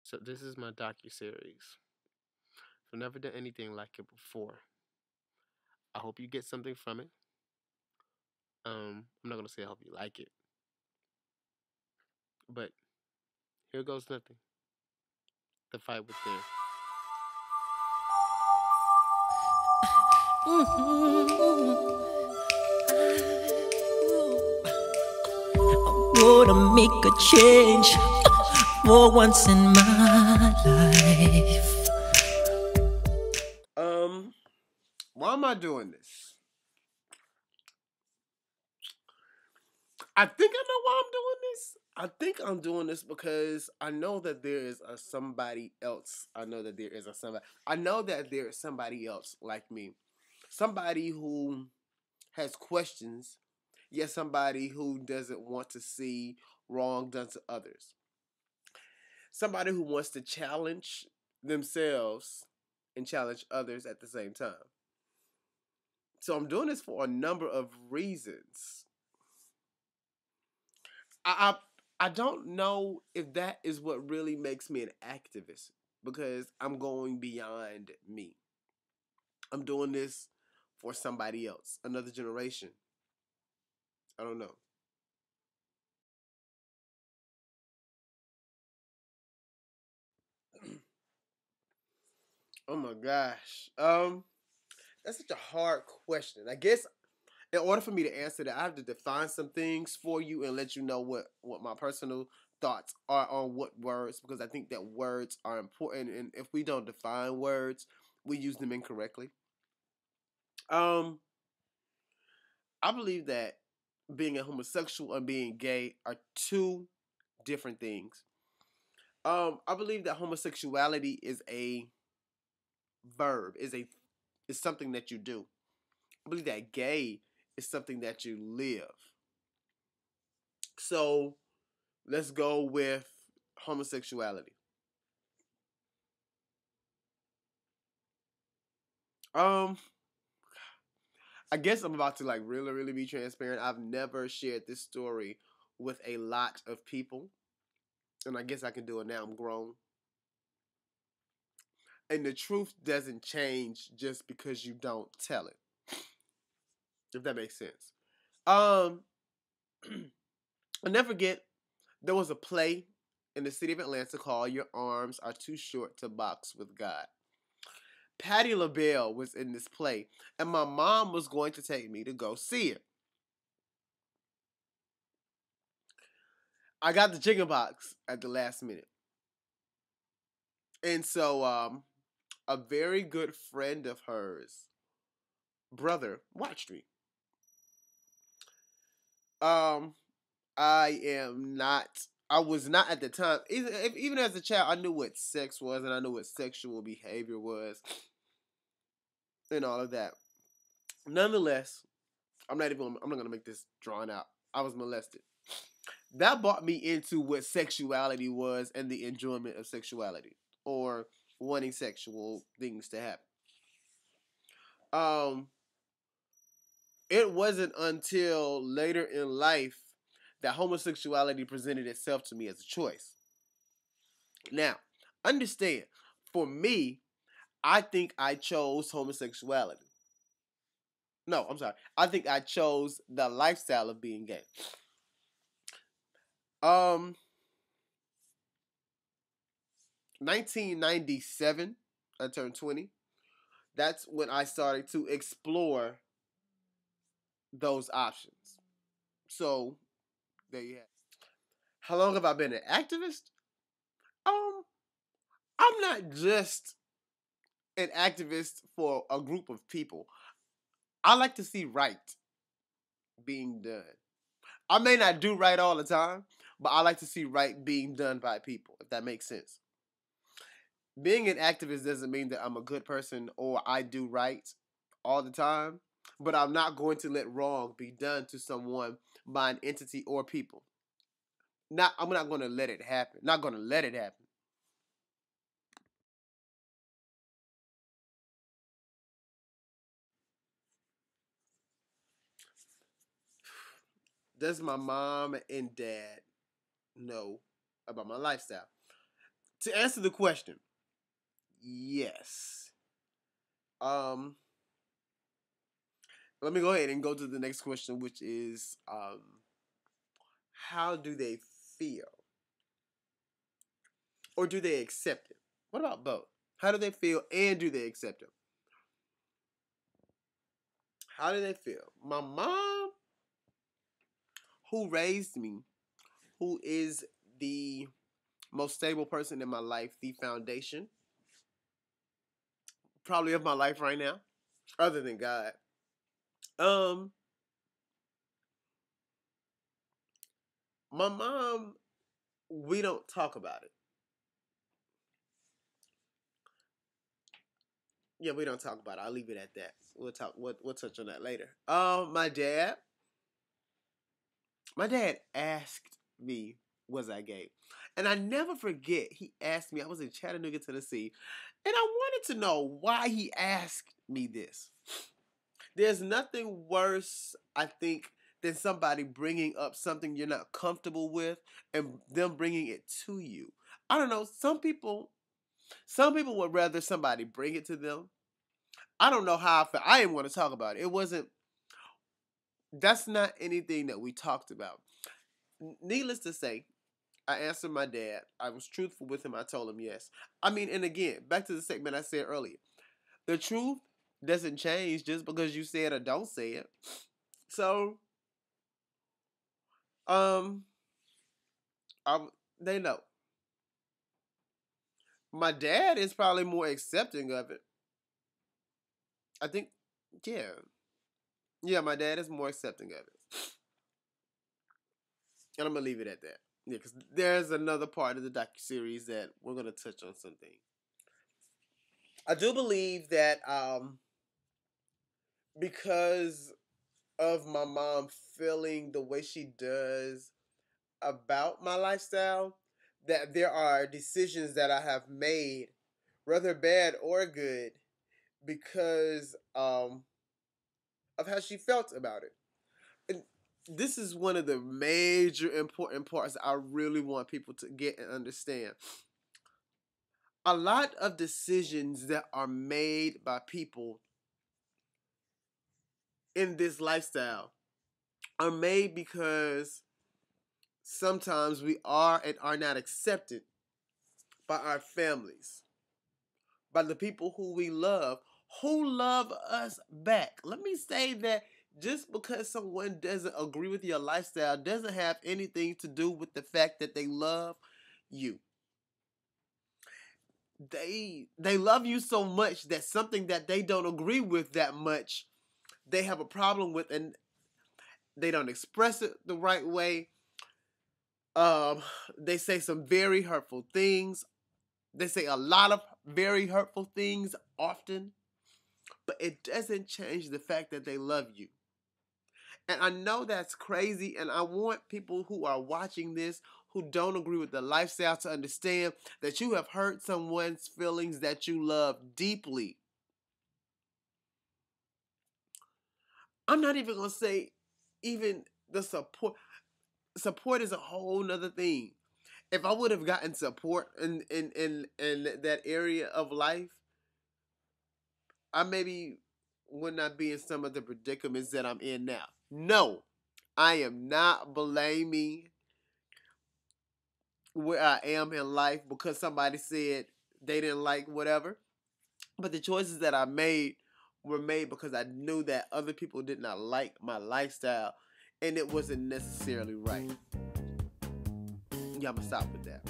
So this is my docu-series. I've never done anything like it before. I hope you get something from it. I'm not gonna say I hope you like it, but here goes nothing. The fight within. Gonna make a change for once in my life. Um, why am I doing this? I think I know why I'm doing this. I think I'm doing this because I know that there is a somebody else. I know that there is a somebody. I know that there is somebody else like me. Somebody who has questions, yet somebody who doesn't want to see wrong done to others. Somebody who wants to challenge themselves and challenge others at the same time. So I'm doing this for a number of reasons. I I don't know if that is what really makes me an activist because I'm going beyond me. I'm doing this for somebody else, another generation. I don't know. Oh my gosh. That's such a hard question. I guess in order for me to answer that, I have to define some things for you and let you know what my personal thoughts are on what words because I think that words are important and if we don't define words, we use them incorrectly. Um I believe that being a homosexual and being gay are two different things. I believe that homosexuality is a verb, is something that you do. I believe that gay is something that you live. So let's go with homosexuality. Um, I guess I'm about to like really, really be transparent. I've never shared this story with a lot of people, and I guess I can do it now. I'm grown, and the truth doesn't change just because you don't tell it. If that makes sense. Um, I'll never forget there was a play in the city of Atlanta called "Your Arms Are Too Short to Box with God." Patti LaBelle was in this play, and my mom was going to take me to go see it. I got the chicken box at the last minute. And so a very good friend of hers, brother, watched me. Um I was not at the time, even as a child, I knew what sex was and I knew what sexual behavior was and all of that. Nonetheless, I'm not gonna make this drawn out. I was molested. That brought me into what sexuality was and the enjoyment of sexuality or wanting sexual things to happen. Um, it wasn't until later in life that homosexuality presented itself to me as a choice. Now, understand, for me, I think I chose homosexuality. No, I'm sorry. I think I chose the lifestyle of being gay. Um, 1997, I turned 20. That's when I started to explore those options. So, there you have it. How long have I been an activist? Um, I'm not just an activist for a group of people. I like to see right being done. I may not do right all the time, but I like to see right being done by people, if that makes sense. Being an activist doesn't mean that I'm a good person or I do right all the time, but I'm not going to let wrong be done to someone by an entity or people. I'm not going to let it happen. Not going to let it happen. Does my mom and dad know about my lifestyle? To answer the question, yes. Let me go ahead and go to the next question, which is, how do they feel? Or do they accept it? What about both? How do they feel and do they accept it? How do they feel? My mom, who raised me, who is the most stable person in my life, the foundation, probably of my life right now, other than God. My mom, we don't talk about it. Yeah, we don't talk about it. I'll leave it at that. We'll touch on that later. My dad asked me, was I gay? And I never forget, he asked me, I was in Chattanooga, Tennessee, and I wanted to know why he asked me this. There's nothing worse, I think, than somebody bringing up something you're not comfortable with and them bringing it to you. I don't know, some people would rather somebody bring it to them. I don't know how I felt. I didn't want to talk about it. That's not anything that we talked about. Needless to say, I answered my dad. I was truthful with him. I told him yes. I mean, and again, back to the statement I said earlier. The truth doesn't change just because you say it or don't say it. So, they know. My dad is probably more accepting of it. I think, yeah. Yeah, my dad is more accepting of it. And I'm going to leave it at that. Yeah, because there's another part of the docuseries that we're going to touch on something. I do believe that because of my mom feeling the way she does about my lifestyle, that there are decisions that I have made, whether bad or good, because of how she felt about it. And this is one of the major important parts I really want people to get and understand. A lot of decisions that are made by people in this lifestyle are made because sometimes we are and are not accepted by our families, by the people who we love, who love us back. Let me say that just because someone doesn't agree with your lifestyle doesn't have anything to do with the fact that they love you. They love you so much that something that they don't agree with that much, they have a problem with, and they don't express it the right way. They say some very hurtful things. They say a lot of very hurtful things often, but it doesn't change the fact that they love you. And I know that's crazy, and I want people who are watching this who don't agree with the lifestyle to understand that you have hurt someone's feelings that you love deeply. I'm not even going to say even the support. Support is a whole nother thing. If I would have gotten support in that area of life, I maybe would not be in some of the predicaments that I'm in now. No, I am not blaming where I am in life because somebody said they didn't like whatever. But the choices that I made were made because I knew that other people did not like my lifestyle and it wasn't necessarily right. Yeah, I'm going to stop with that.